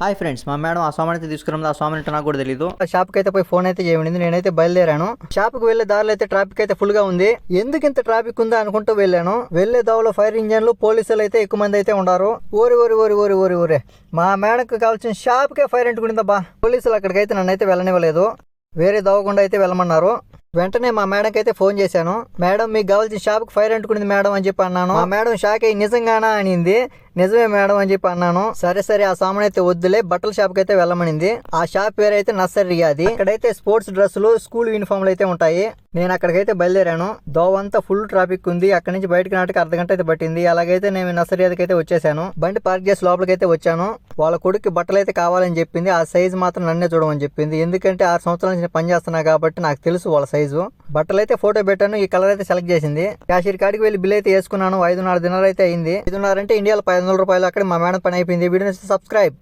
Hi friends, మా madam ఆ సామాన్ అయితే తీసుకున్నాం. ఆ సామాన్ అంటే నాకు కూడా తెలియదు. షాప్కి అయితే పోయి ఫోన్ అయితే చేయమనింది. నేనైతే బయలుదేరాను. షాప్కి వెళ్లే దారిలో అయితే ట్రాఫిక్ అయితే ఫుల్ గా ఉంది. ఎందుకు ఇంత ట్రాఫిక్ ఉందా అనుకుంటూ వెళ్ళాను. వెళ్లే దావలో ఫైర్ ఇంజన్లు పోలీసులు అయితే ఎక్కువ మంది అయితే ఉన్నారు. ఓరి ఓరి ఓరి ఓరి ఓరి ఓరే మా మేడంకి కావాల్సిన షాప్కే ఫైర్ అంటుకుంటుందబ్బా. పోలీసులు అక్కడికైతే నన్ను అయితే వెళ్ళనివ్వలేదు. వేరే దవ్వకుండా అయితే వెళ్ళమన్నారు. వెంటనే మా మేడంకి అయితే ఫోన్ చేశాను. మేడం, మీకు కావాల్సిన షాప్కి ఫైర్ అంటుకుంది మేడం అని చెప్పి అన్నాను. మా మేడం షాక్ అయ్యి నిజంగానా అనింది. నిజమే మేడం అని చెప్పి అన్నాను. సరే సరే ఆ సామాన్ అయితే వద్దులే, బట్టల షాప్కి అయితే వెళ్ళమనింది. ఆ షాప్ పేరు అయితే నర్సరీ. అది అక్కడైతే స్పోర్ట్స్ డ్రెస్సులు, స్కూల్ యూనిఫామ్లు అయితే ఉంటాయి. నేను అక్కడికైతే బయలుదేరాను. దోవంతా ఫుల్ ట్రాఫిక్ ఉంది. అక్కడి నుంచి బయటకు నాటికి అర్ధగంట అయితే పట్టింది. అలాగైతే నేను నర్సరీ అయితే వచ్చేసాను. బండి పార్క్ చేసి లోపలికైతే వచ్చాను. వాళ్ళ కొడుకు బట్టలు అయితే కావాలని చెప్పింది. ఆ సైజు మాత్రం నన్నే చూడమని చెప్పింది. ఎందుకంటే 6 సంవత్సరాల నుంచి పని చేస్తున్నా కాబట్టి నాకు తెలుసు వాళ్ళ సైజు. బట్టలు అయితే ఫోటో పెట్టాను. ఈ కలర్ అయితే సెలెక్ట్ చేసింది. క్యాషియర్ కాడికి వెళ్ళి బిల్ అయితే వేసుకున్నాను. 5.5 దినాలు అయితే అయింది. 5.5 అంటే ఇండియాలో 500 రూపాయలు. అక్కడ మా మేడం పని అయిపోయింది. Video subscribe.